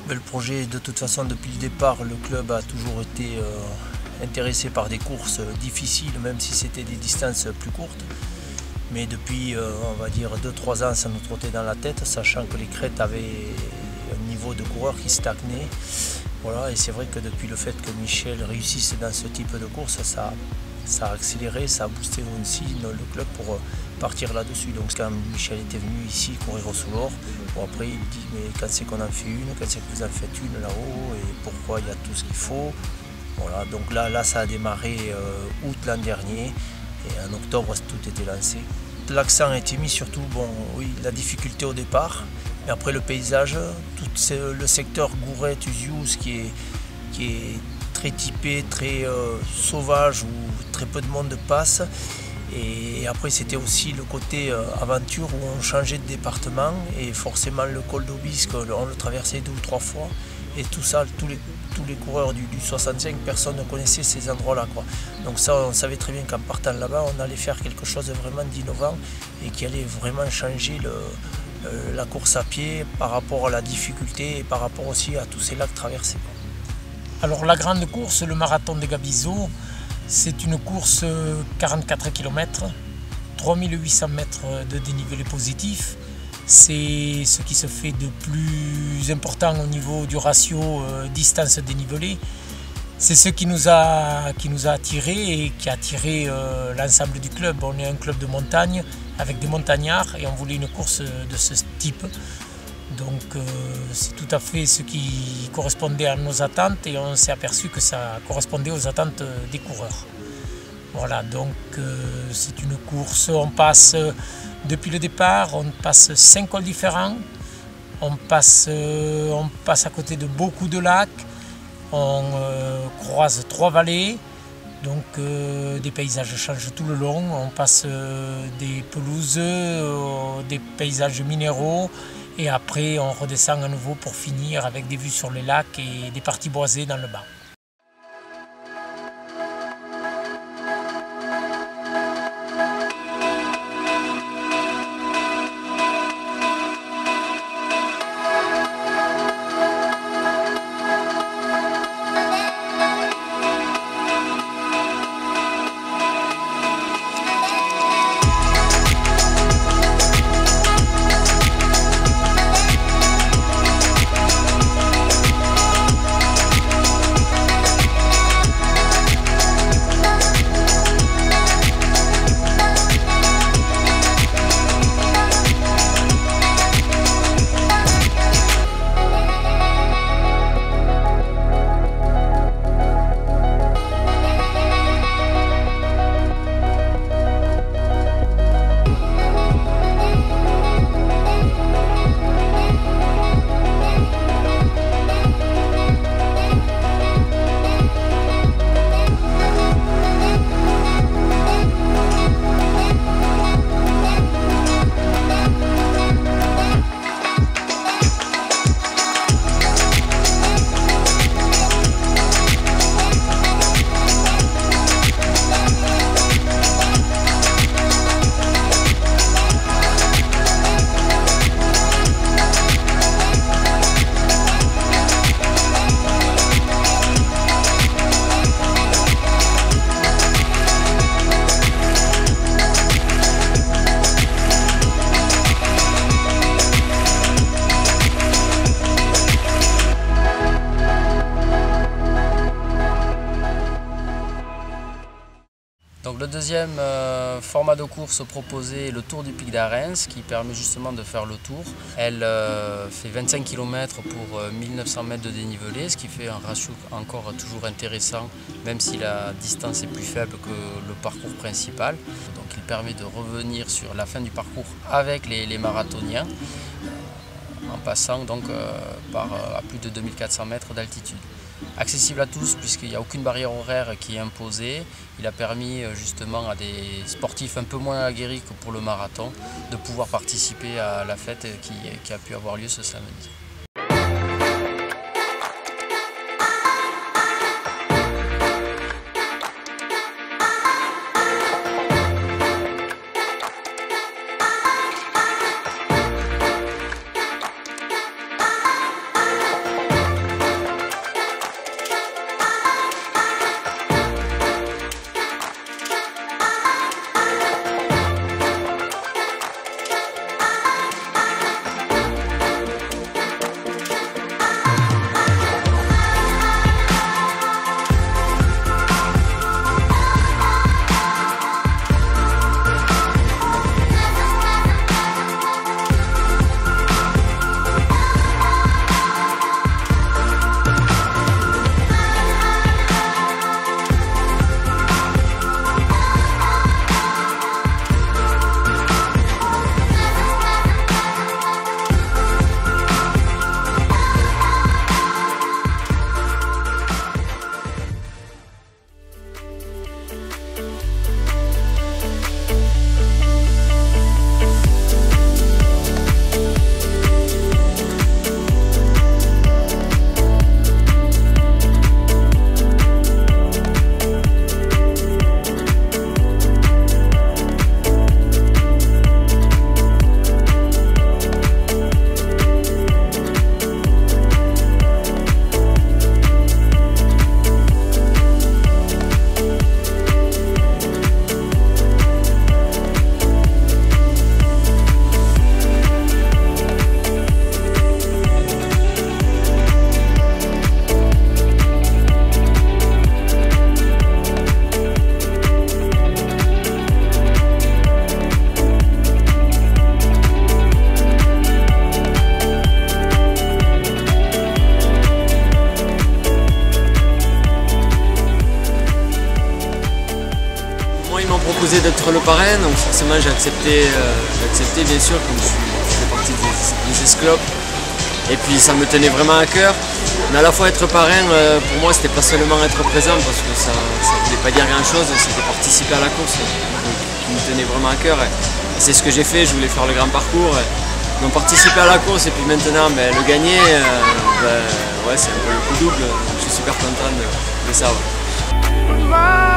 Le projet, de toute façon, depuis le départ, le club a toujours été intéressé par des courses difficiles, même si c'était des distances plus courtes. Mais depuis, on va dire, 2-3 ans, ça nous trottait dans la tête, sachant que les crêtes avaient un niveau de coureur qui stagnait. Voilà, et c'est vrai que depuis le fait que Michel réussisse dans ce type de course, ça a accéléré, ça a boosté aussi le club pour partir là-dessus. Donc quand Michel était venu ici courir au Soulor, bon, après il dit mais quand c'est qu'on en fait une, quand c'est que vous en faites une là-haut et pourquoi il y a tout ce qu'il faut. Voilà, donc là ça a démarré août l'an dernier et en octobre tout était lancé. L'accent a été mis surtout, bon oui, la difficulté au départ, mais après le paysage, tout le secteur Gourette-Uzious qui est très typé, très sauvage où très peu de monde passe. Et après c'était aussi le côté aventure où on changeait de département et forcément le col d'Aubisque, on le traversait 2 ou 3 fois. Et tout ça, tous les coureurs du 65, personne ne connaissait ces endroits-là, quoi. Donc ça, on savait très bien qu'en partant là-bas, on allait faire quelque chose de vraiment d'innovant et qui allait vraiment changer la course à pied par rapport à la difficulté et par rapport aussi à tous ces lacs traversés, quoi. Alors la grande course, le marathon des Gabizos, c'est une course 44 km, 3800 mètres de dénivelé positif. C'est ce qui se fait de plus important au niveau du ratio distance dénivelée. C'est ce qui nous a attirés et qui a attiré l'ensemble du club. On est un club de montagne avec des montagnards et on voulait une course de ce type. Donc c'est tout à fait ce qui correspondait à nos attentes et on s'est aperçu que ça correspondait aux attentes des coureurs. Voilà, donc c'est une course, on passe depuis le départ, on passe 5 cols différents, on passe à côté de beaucoup de lacs, on croise 3 vallées, donc des paysages changent tout le long, on passe des pelouses, des paysages minéraux, et après on redescend à nouveau pour finir avec des vues sur les lacs et des parties boisées dans le bas. Donc le deuxième format de course proposé est le Tour du Pic d'Arens qui permet justement de faire le tour. Elle fait 25 km pour 1900 mètres de dénivelé, ce qui fait un ratio encore toujours intéressant même si la distance est plus faible que le parcours principal. Donc il permet de revenir sur la fin du parcours avec les marathoniens en passant donc par à plus de 2400 mètres d'altitude. Accessible à tous puisqu'il n'y a aucune barrière horaire qui est imposée. Il a permis justement à des sportifs un peu moins aguerris que pour le marathon de pouvoir participer à la fête qui a pu avoir lieu ce samedi. proposé d'être le parrain, donc forcément j'ai accepté bien sûr, comme je fais partie des esclopes. Et puis ça me tenait vraiment à cœur. Mais à la fois être parrain, pour moi c'était pas seulement être présent parce que ça voulait pas dire grand chose, c'était participer à la course qui me tenait vraiment à cœur. Et c'est ce que j'ai fait, je voulais faire le grand parcours. Donc participer à la course et puis maintenant le gagner, ouais, c'est un peu le coup double. Je suis super content de ça. Ouais.